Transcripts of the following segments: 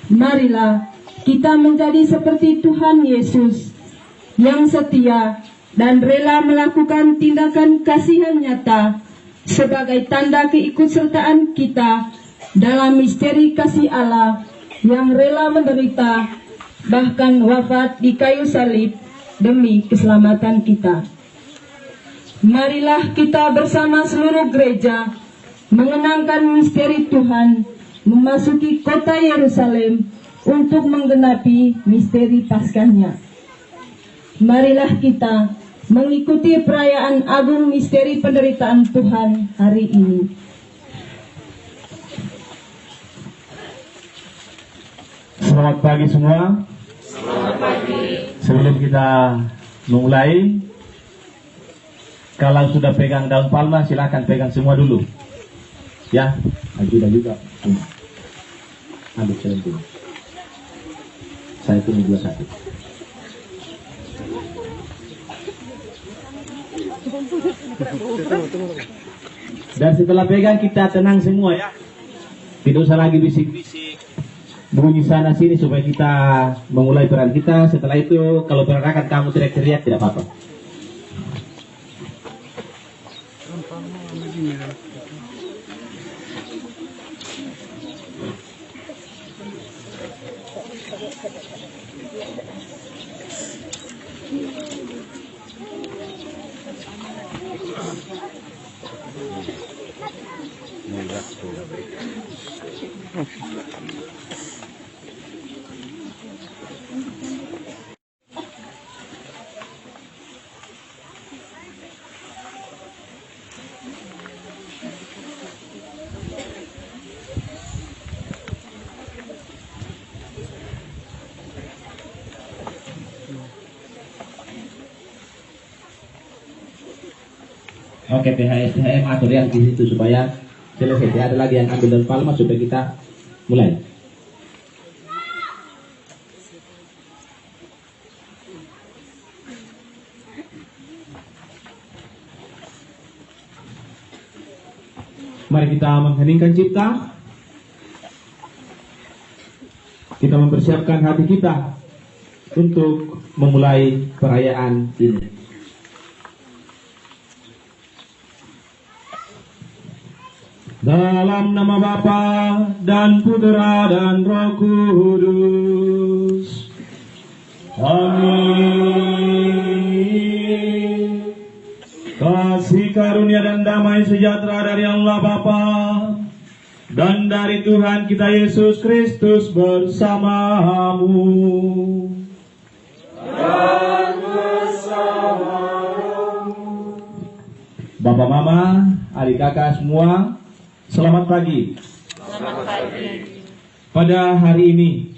Marilah kita menjadi seperti Tuhan Yesus yang setia dan rela melakukan tindakan kasihan nyata sebagai tanda keikutsertaan kita dalam misteri kasih Allah yang rela menderita bahkan wafat di kayu salib demi keselamatan kita. Marilah kita bersama seluruh gereja mengenangkan misteri Tuhan memasuki kota Yerusalem untuk menggenapi misteri Paskahnya. Marilah kita mengikuti perayaan agung misteri penderitaan Tuhan hari ini. Selamat pagi semua. Selamat pagi. Sebelum kita memulai, kalau sudah pegang daun palma silakan pegang semua dulu. Ya, maju juga. Ambil selenting. Saya punya 21. Dan setelah pegang kita tenang semua ya. Tidak usah lagi bisik-bisik bunyi sana sini supaya kita memulai peran kita. Setelah itu kalau peranakan kamu teriak-teriak tidak apa-apa. Oke, THM atur yang di situ supaya selesai. Tidak ada lagi yang ambil daun palma supaya kita mulai. Mari kita mengheningkan cipta. Kita mempersiapkan hati kita untuk memulai perayaan ini. Dalam nama Bapa dan Putera dan Roh Kudus. Amin. Kasih karunia dan damai sejahtera dari Allah Bapa dan dari Tuhan kita Yesus Kristus bersamamu. Dan bersamamu. Bapak, Mama, adik kakak semua, selamat pagi. Selamat pagi. Pada hari ini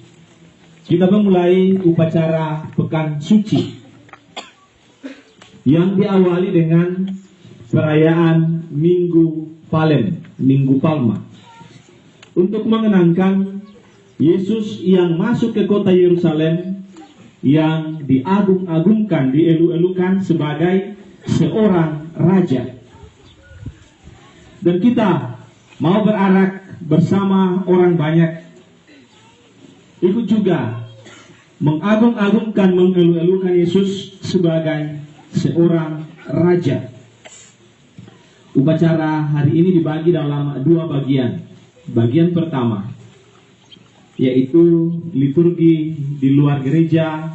kita memulai upacara Pekan Suci yang diawali dengan perayaan Minggu Palem, Minggu Palma, untuk mengenangkan Yesus yang masuk ke kota Yerusalem, yang diagung-agungkan, dielu-elukan sebagai seorang raja. Dan kita mau berarak bersama orang banyak, ikut juga mengagung-agungkan, mengelu-elukan Yesus sebagai seorang raja. Upacara hari ini dibagi dalam dua bagian. Bagian pertama yaitu liturgi di luar gereja,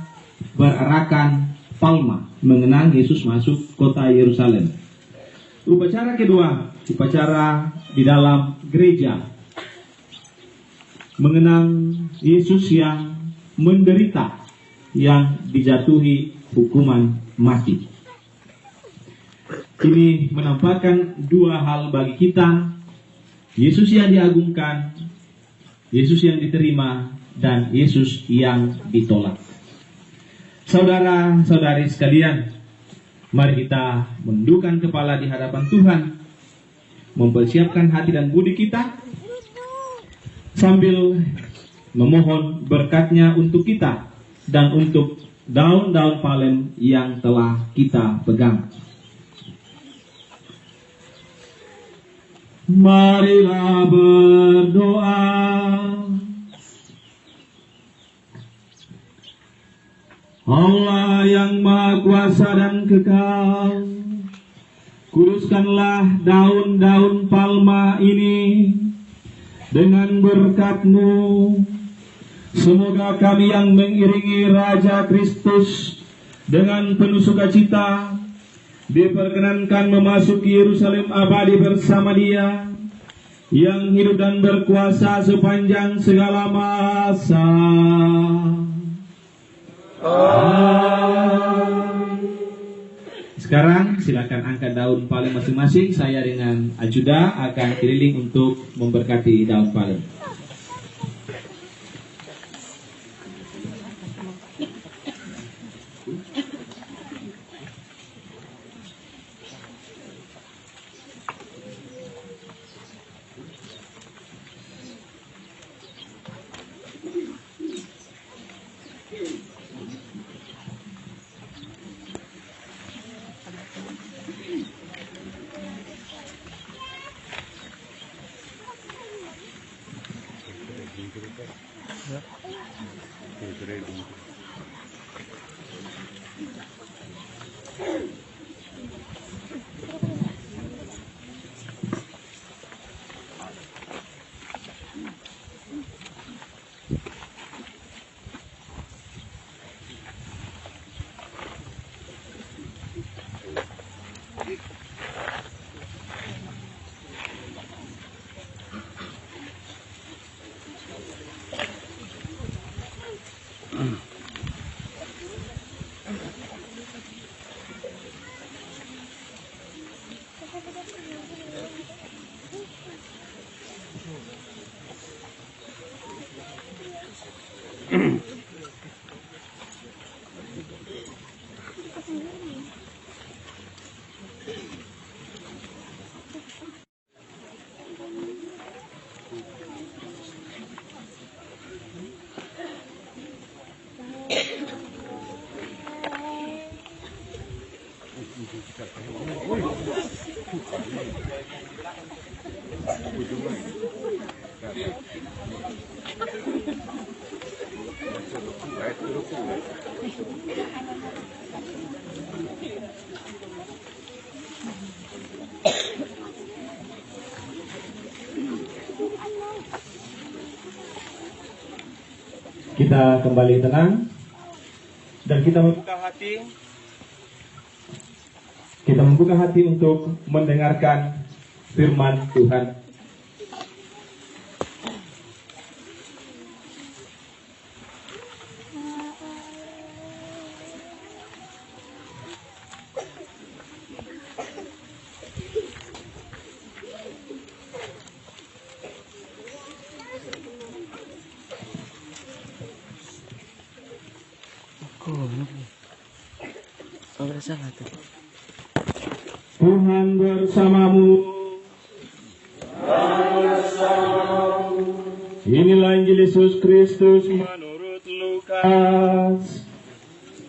berarakan palma, mengenang Yesus masuk kota Yerusalem. Upacara kedua, upacara di dalam gereja, mengenang Yesus yang menderita, yang dijatuhi hukuman mati. Ini menampakkan dua hal bagi kita: Yesus yang diagungkan, Yesus yang diterima, dan Yesus yang ditolak. Saudara-saudari sekalian, mari kita menundukkan kepala di hadapan Tuhan, mempersiapkan hati dan budi kita, sambil memohon berkat-Nya untuk kita dan untuk daun-daun palem yang telah kita pegang. Marilah berdoa. Allah yang Maha Kuasa dan Kekal, kuduskanlah daun-daun palma ini dengan berkat-Mu. Semoga kami yang mengiringi Raja Kristus dengan penuh sukacita diperkenankan memasuki Yerusalem abadi bersama Dia yang hidup dan berkuasa sepanjang segala masa. Sekarang silakan angkat daun palem masing-masing. Saya dengan ajuda akan keliling untuk memberkati daun palem. Kita kembali tenang dan kita membuka hati untuk mendengarkan firman Tuhan. Tuhan bersamamu. Inilah Injil Yesus Kristus menurut Lukas.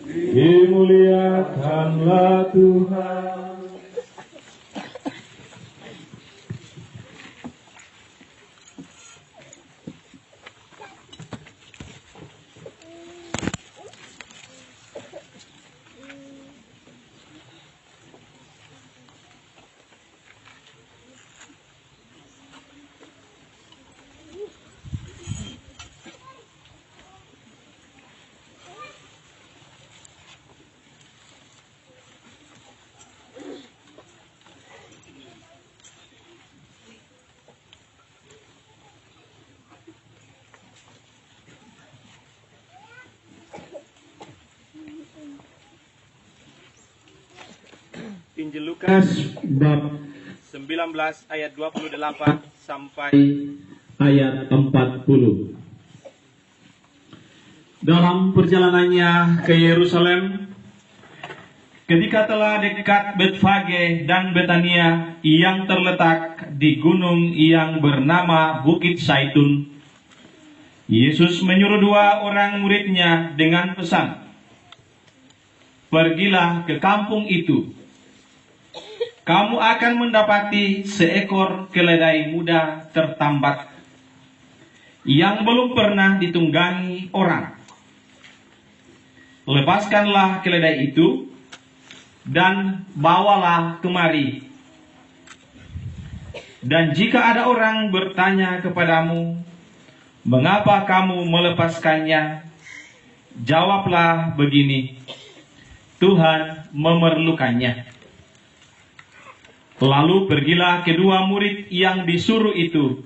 Dimuliakanlah Tuhan. Injil Lukas bab 19 ayat 28 sampai ayat 40. Dalam perjalanannya ke Yerusalem, ketika telah dekat Betfage dan Betania yang terletak di gunung yang bernama Bukit Saitun, Yesus menyuruh 2 orang muridnya dengan pesan, "Pergilah ke kampung itu. Kamu akan mendapati seekor keledai muda tertambat yang belum pernah ditunggangi orang. lepaskanlah keledai itu dan bawalah kemari. Dan jika ada orang bertanya kepadamu, mengapa kamu melepaskannya? Jawablah begini, Tuhan memerlukannya. Lalu pergilah kedua murid yang disuruh itu,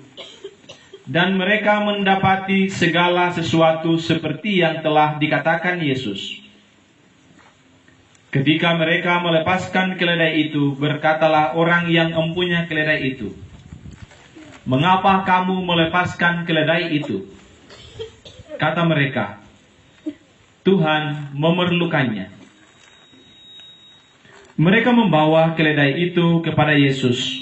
dan mereka mendapati segala sesuatu seperti yang telah dikatakan Yesus. Ketika mereka melepaskan keledai itu, berkatalah orang yang empunya keledai itu, mengapa kamu melepaskan keledai itu? Kata mereka, Tuhan memerlukannya. Mereka membawa keledai itu kepada Yesus,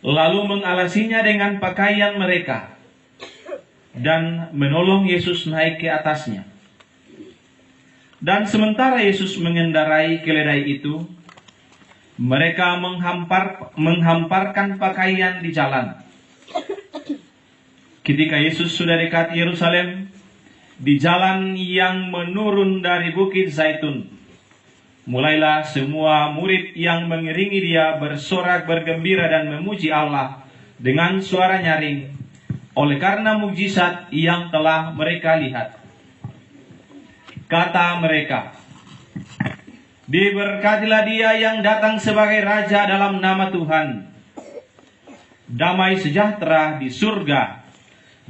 lalu mengalasinya dengan pakaian mereka, dan menolong Yesus naik ke atasnya. Dan sementara Yesus mengendarai keledai itu, mereka menghamparkan pakaian di jalan. Ketika Yesus sudah dekat Yerusalem, di jalan yang menurun dari Bukit Zaitun, mulailah semua murid yang mengiringi dia bersorak bergembira dan memuji Allah dengan suara nyaring, oleh karena mukjizat yang telah mereka lihat. Kata mereka, diberkatilah dia yang datang sebagai Raja dalam nama Tuhan. Damai sejahtera di surga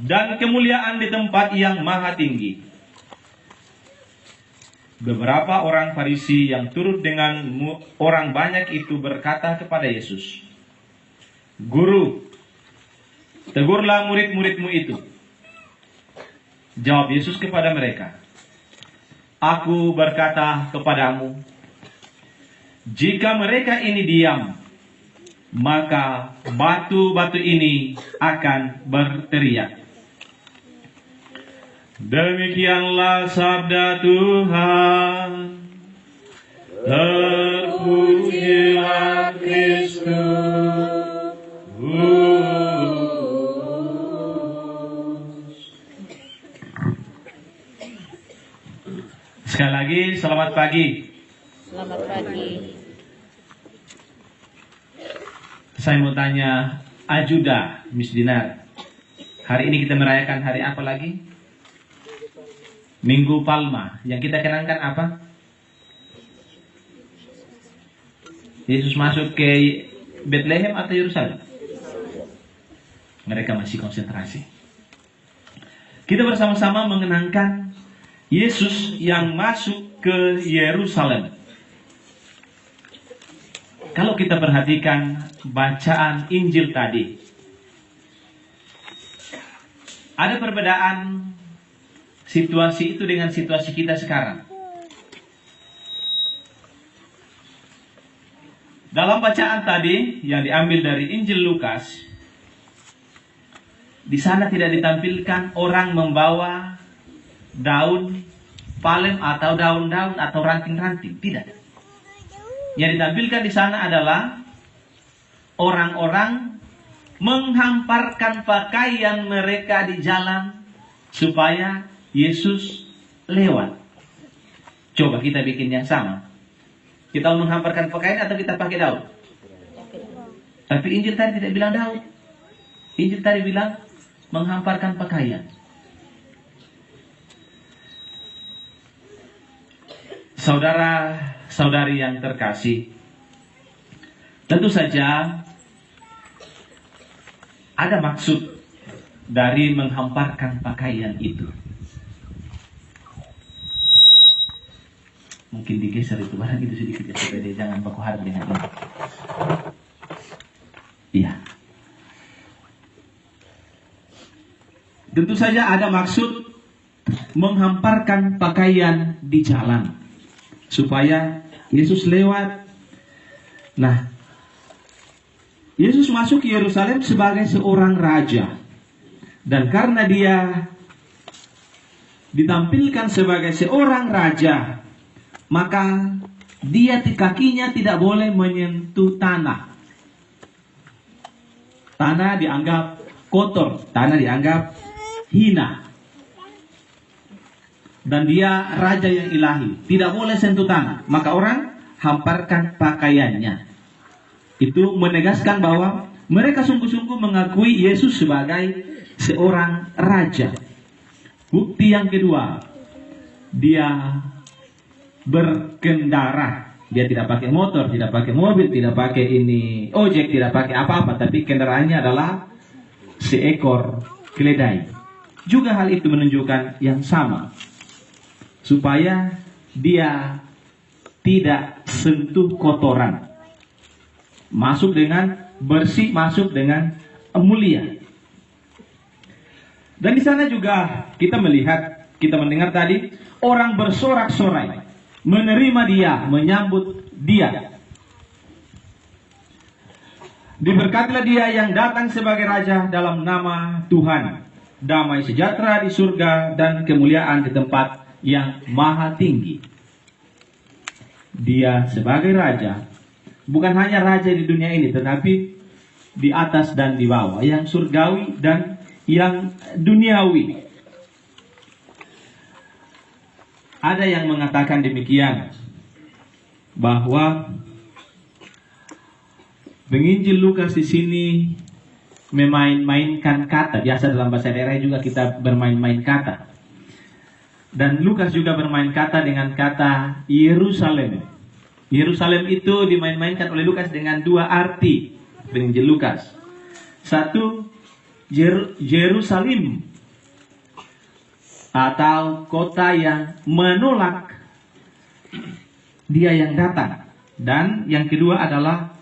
dan kemuliaan di tempat yang maha tinggi. Beberapa orang Farisi yang turut dengan orang banyak itu berkata kepada Yesus, Guru, tegurlah murid-muridmu itu. Jawab Yesus kepada mereka, Aku berkata kepadamu, jika mereka ini diam, maka batu-batu ini akan berteriak. Demikianlah sabda Tuhan. Terpujilah Kristus. Sekali lagi, selamat pagi. Selamat pagi. Saya mau tanya, Ajuda, Miss Dinar, hari ini kita merayakan hari apa lagi? Minggu Palma. Yang kita kenangkan apa? Yesus masuk ke Bethlehem atau Yerusalem? Mereka masih konsentrasi. Kita bersama-sama mengenangkan Yesus yang masuk ke Yerusalem. Kalau kita perhatikan bacaan Injil tadi, ada perbedaan situasi itu dengan situasi kita sekarang. Dalam bacaan tadi yang diambil dari Injil Lukas, di sana tidak ditampilkan orang membawa daun palem atau daun-daun atau ranting-ranting, tidak. Yang ditampilkan di sana adalah orang-orang menghamparkan pakaian mereka di jalan supaya Yesus lewat. Coba kita bikin yang sama. Kita menghamparkan pakaian atau kita pakai daun? Tapi Injil tadi tidak bilang daun. Injil tadi bilang menghamparkan pakaian. Saudara-saudari yang terkasih, tentu saja ada maksud dari menghamparkan pakaian itu. Mungkin digeser itu barang itu sedikit ya, supaya dia jangan baku harap dengan ini. Iya. Tentu saja ada maksud menghamparkan pakaian di jalan supaya Yesus lewat. Nah, Yesus masuk ke Yerusalem sebagai seorang raja. Dan karena dia ditampilkan sebagai seorang raja, maka dia kakinya tidak boleh menyentuh tanah. Tanah dianggap kotor, tanah dianggap hina. dan dia raja yang ilahi, tidak boleh sentuh tanah, maka orang hamparkan pakaiannya. Itu menegaskan bahwa mereka sungguh-sungguh mengakui Yesus sebagai seorang raja. Bukti yang kedua, dia berkendara. Dia tidak pakai motor, tidak pakai mobil, tidak pakai ojek, tidak pakai apa-apa, tapi kendaraannya adalah seekor keledai. Juga hal itu menunjukkan yang sama, supaya dia tidak sentuh kotoran, masuk dengan bersih, masuk dengan mulia. Dan di sana juga kita melihat, kita mendengar tadi, orang bersorak-sorai menerima dia, menyambut dia. Diberkatilah dia yang datang sebagai raja dalam nama Tuhan. Damai sejahtera di surga dan kemuliaan di tempat yang maha tinggi. Dia sebagai raja, bukan hanya raja di dunia ini, tetapi di atas dan di bawah, yang surgawi dan yang duniawi. Ada yang mengatakan demikian, bahwa penginjil Lukas di sini memain-mainkan kata. Biasa dalam bahasa daerah juga kita bermain-main kata. Dan Lukas juga bermain kata dengan kata Yerusalem. Yerusalem itu dimain-mainkan oleh Lukas dengan dua arti. Penginjil Lukas. Satu, Yerusalem, atau kota yang menolak dia yang datang. Dan yang kedua adalah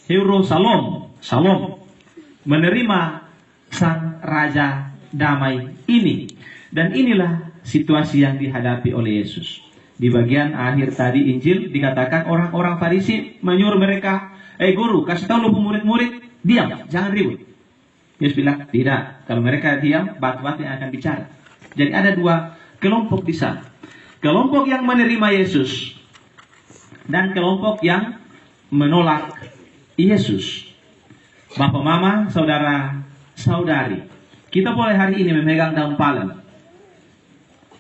Yerusalem, Salom, menerima sang raja damai ini. Dan inilah situasi yang dihadapi oleh Yesus. Di bagian akhir tadi Injil dikatakan orang-orang Farisi menyuruh mereka, guru, kasih tahu lu murid-murid, diam, jangan ribut. Yesus bilang, tidak, kalau mereka diam, batu-batu yang akan bicara. Jadi ada dua kelompok di sana. Kelompok yang menerima Yesus dan kelompok yang menolak Yesus. Bapak, mama, saudara, saudari, kita boleh hari ini memegang daun palem,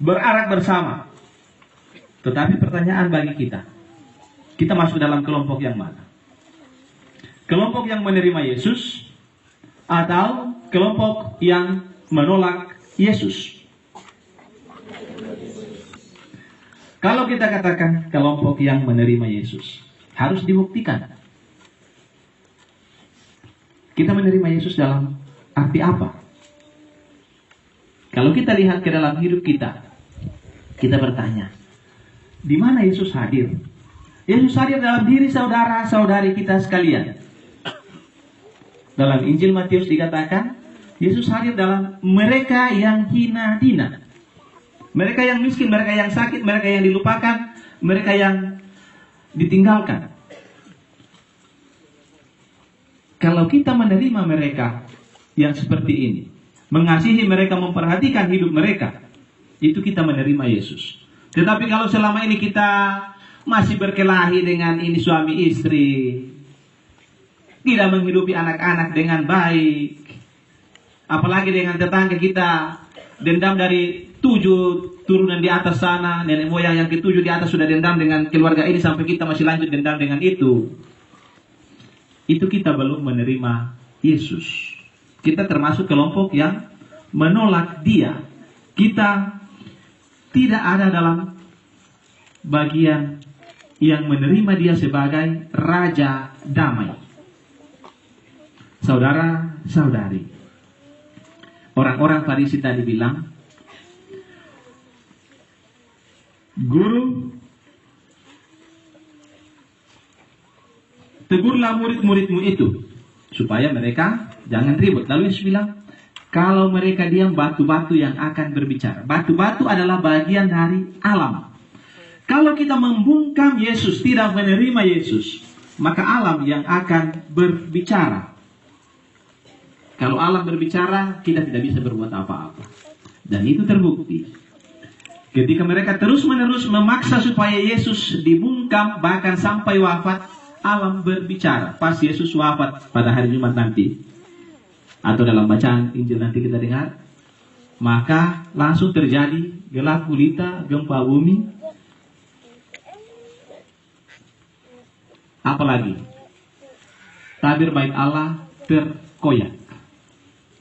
berarak bersama. Tetapi pertanyaan bagi kita masuk dalam kelompok yang mana? Kelompok yang menerima Yesus atau kelompok yang menolak Yesus? Kalau kita katakan kelompok yang menerima Yesus, harus dibuktikan. Kita menerima Yesus dalam arti apa? Kalau kita lihat ke dalam hidup kita bertanya, di mana Yesus hadir? Yesus hadir dalam diri saudara-saudari kita sekalian. Dalam Injil Matius dikatakan, Yesus hadir dalam mereka yang hina-hina. Mereka yang miskin, mereka yang sakit, mereka yang dilupakan, mereka yang ditinggalkan. Kalau kita menerima mereka yang seperti ini, mengasihi mereka, memperhatikan hidup mereka, itu kita menerima Yesus. Tetapi kalau selama ini kita masih berkelahi dengan ini suami istri, tidak menghidupi anak-anak dengan baik, apalagi dengan tetangga kita, dendam dari 7 turunan di atas sana, nenek moyang yang ke-7 di atas sudah dendam dengan keluarga ini, sampai kita masih lanjut dendam dengan itu kita belum menerima Yesus. Kita termasuk kelompok yang menolak dia. Kita tidak ada dalam bagian yang menerima dia sebagai raja damai. Saudara-saudari, orang-orang Farisi tadi bilang, guru, tegurlah murid-muridmu itu supaya mereka jangan ribut. Lalu Yesus bilang, kalau mereka diam, batu-batu yang akan berbicara. Batu-batu adalah bagian dari alam. Kalau kita membungkam Yesus, tidak menerima Yesus, maka alam yang akan berbicara. Kalau alam berbicara, kita tidak bisa berbuat apa-apa. Dan itu terbukti. Ketika mereka terus-menerus memaksa supaya Yesus dibungkam, bahkan sampai wafat, alam berbicara. Pas Yesus wafat pada hari Jumat nanti, atau dalam bacaan Injil nanti kita dengar, maka langsung terjadi gelap gulita, gempa bumi. Apalagi tabir bait Allah terkoyak.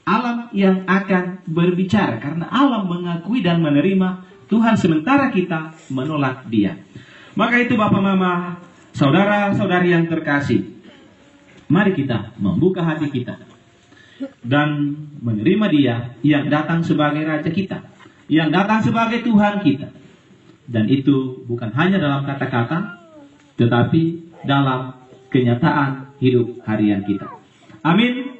Alam yang akan berbicara karena alam mengakui dan menerima Tuhan sementara kita menolak Dia. Maka itu Bapak Mama, saudara-saudari yang terkasih, mari kita membuka hati kita dan menerima Dia yang datang sebagai Raja kita, yang datang sebagai Tuhan kita. Dan itu bukan hanya dalam kata-kata, tetapi dalam kenyataan hidup harian kita. Amin.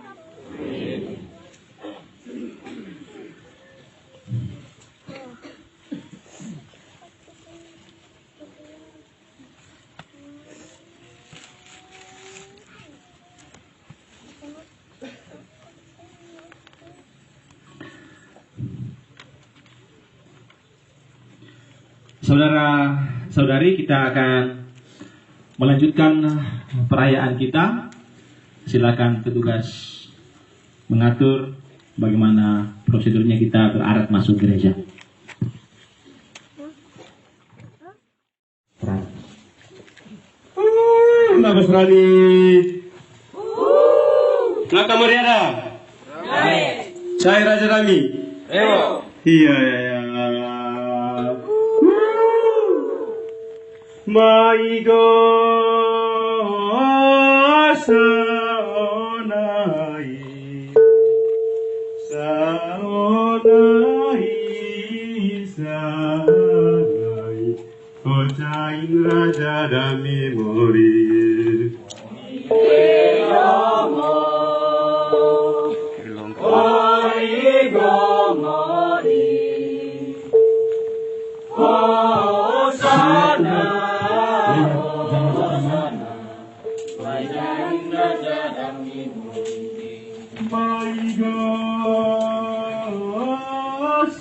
Saudara-saudari, kita akan melanjutkan perayaan kita. Silakan petugas mengatur bagaimana prosedurnya kita berarat masuk gereja. Bagus sekali. Nakam Mariana. Saya Raja Rami. Iya. Maigo saonai Kocain Raja Dami Mori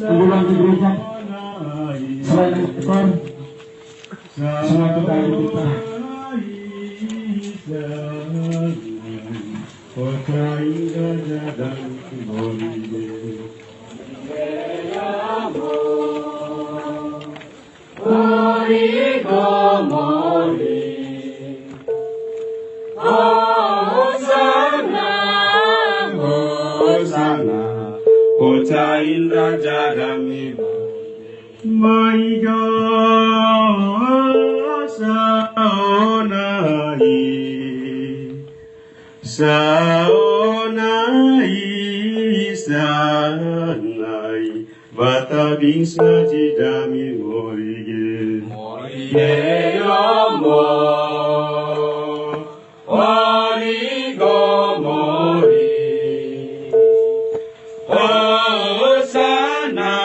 Pulang ke gereja selain ekor selain kita Kocain Raja Dami Maigo saonai batabing saji dami morige yomo origo mori Hosana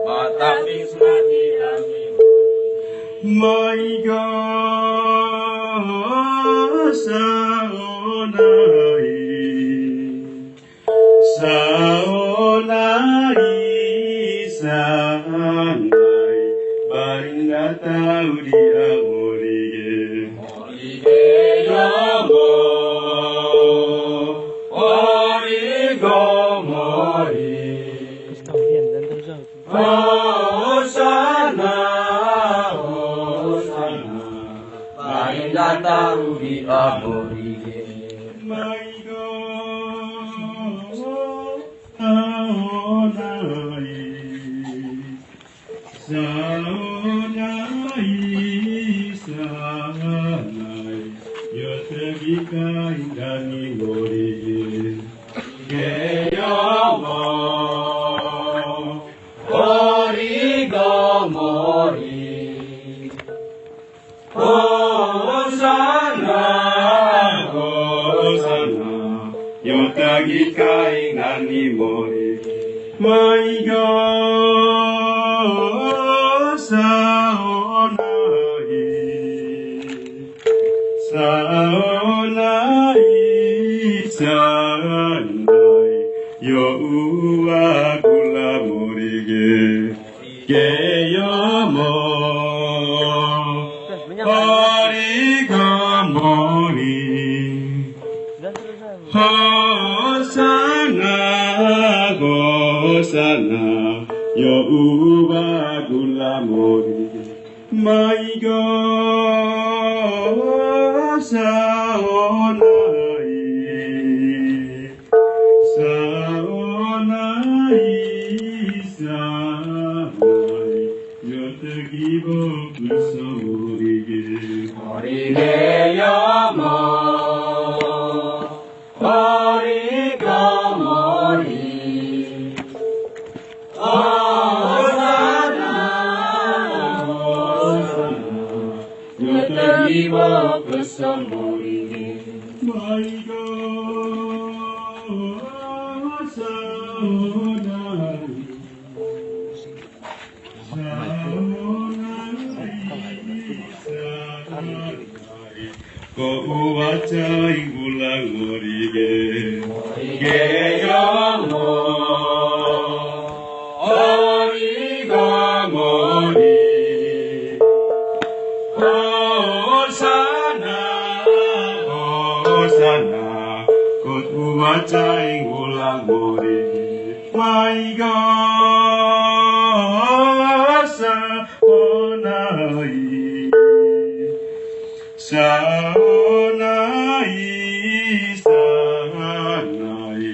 batabing saji dami maigo saonai baring datau dia morige yomo origo mori Hosana baring datau dia morige maigo Saonai Yotegika indani morige Geyomo Origo mori Hosana Yotegika indani morige Maigo saonai yo ua gula morige geyomo origo mori Hosana Hosana, yo uwa gula morige. My God, saonai, saonai, saonai, yo te gibo kusamorige. Morige yo mo, morige mori. Iba kesamorige, my God, saonai, saonai, ko uwaca igulang morige, morige yomo, origa mori. Hosana, kot uwaca ing ulang mori. My God, saonai, saonai, saonai,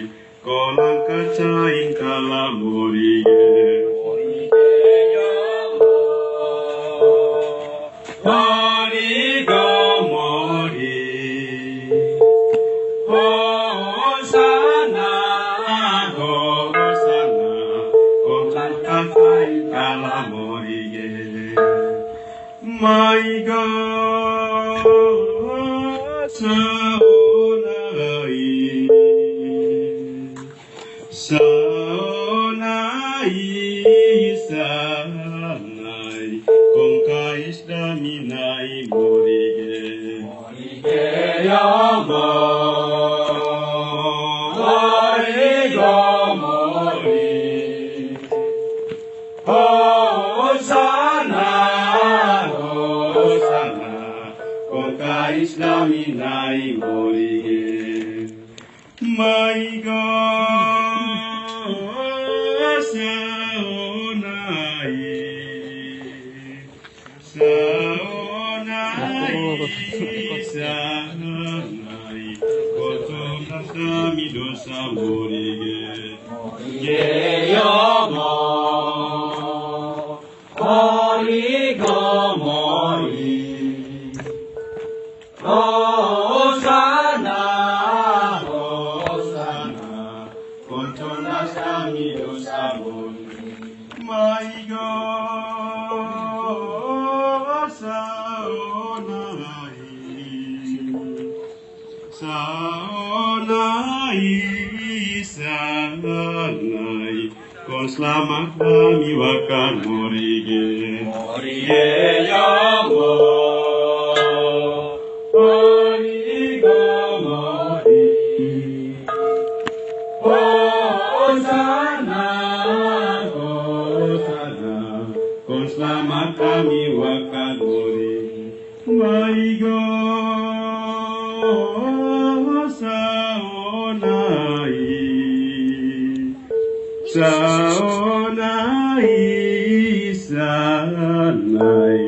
kolang kaca ing kalamori. My God, saonai, saonai, saonai, kong kais daminai morige, morige yomo, morige mori. Hosana, Hosana, kota Islaminai morige. My God, saonai, saonai, saonai, kota kami dosa morige. Morige yomo. Morige mori, Hosana, Hosana, konconas kami dosa mori. My God, saonai, saonai, saonai, kon selamat kami wakan morige, morige yomo, morige mori. Hosana, Hosana, kon selamat kami wakan morige. My God, saonai, saonai, saonai,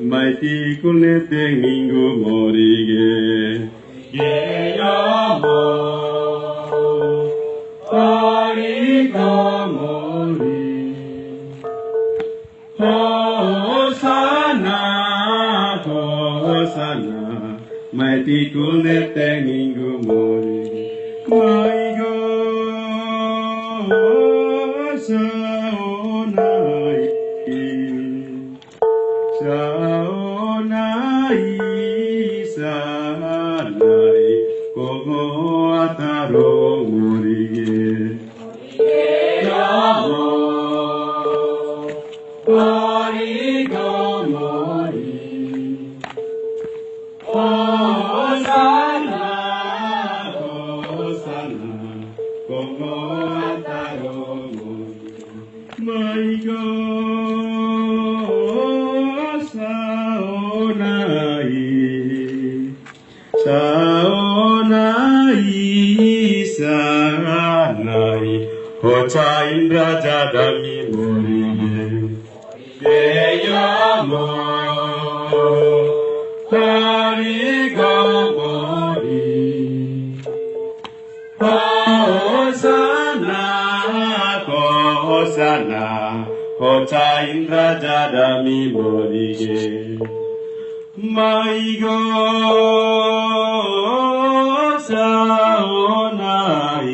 maiti kulete minggu morige. Geyomo, morige mori. Hosana, Hosana, maiti kulete minggu morige. My God, saonai, saonai, saonai, kogo ataro morige. Yomo, morige mori. Hosana, Hosana, kogo ataro mori. My God, saonai, saonai, saonai, hocai Indra Jadami Morige Geyamo Harigamori Hosana Hota Indra Jadami Morige Maigo Saonai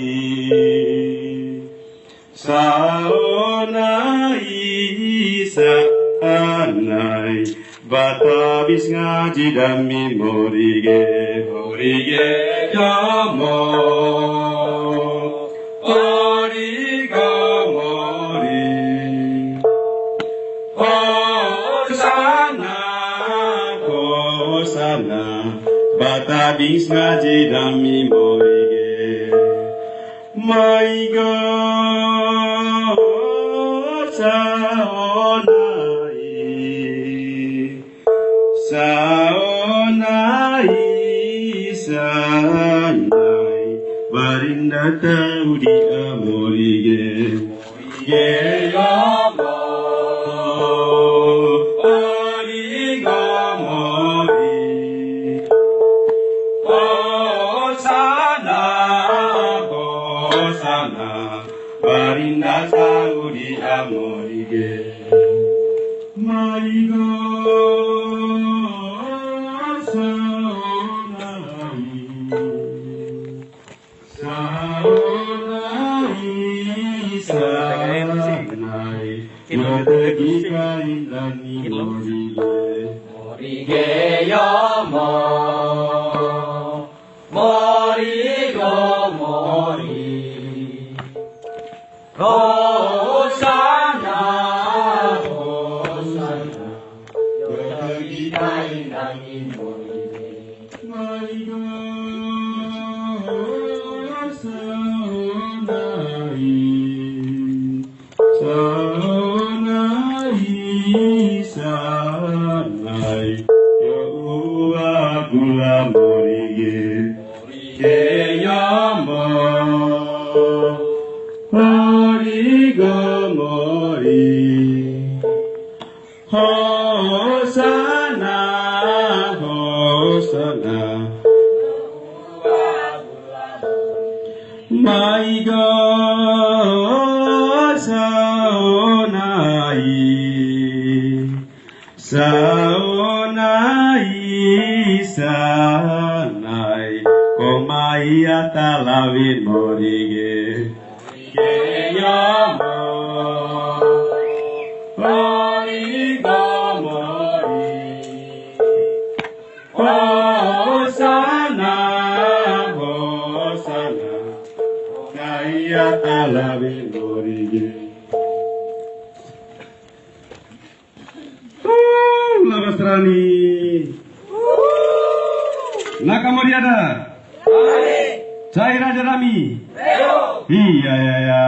Batabis ngaji dami morige Yamo Origamori Hosana Batabis ngaji dami morige My God, Saonai, Barinda Taudi Amorige, Yamo, Origamori, Hosana, Barinda Taudi Amorige, My God, Saonai, Matagika Indani Morige Yamo Morigo Mori Hosana Matagika Indani Morige My God, Saonai, Yahuwah Gula Morige, Yamo, Origamori, Hosana, My God, Saonai, Komai Atalawin Morige, Yamo, Origamori, Hosana, Kaya Talawin Morige. Lagasrani Nakamoriada Cai Raja Rami Iya ya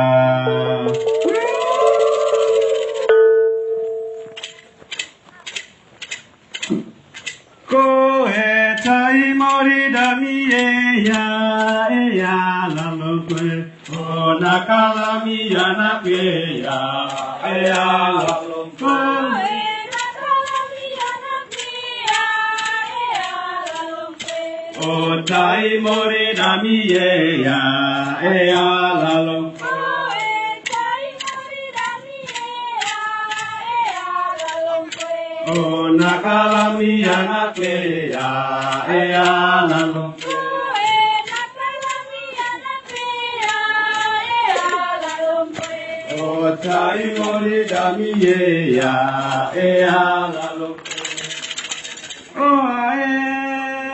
Koe cai mori dami ya lalu kue O nakalami anak ya lalu kue O cai mori dami ya lalu O nakalami anak ya lalu O cai mori dami ya lalu O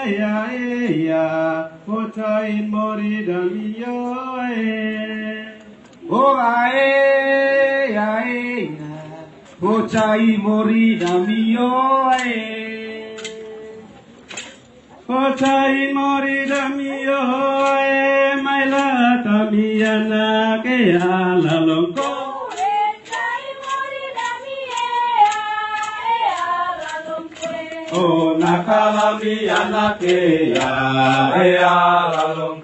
ya Hotai mori damiyo ya Hotai mori damiyo Hotai mori damiyo Maila tamiyana ke alalongko O nakalami anake ya alalong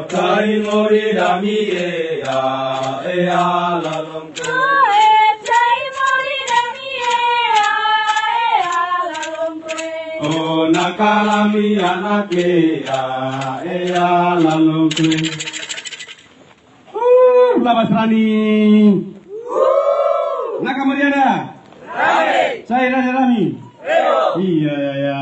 Kai mori dami ya lalong kwe. Oh nakalami anake ya lalong kwe. Labas Rani. Nakamariana. Saya Raja Rami. Iya ya.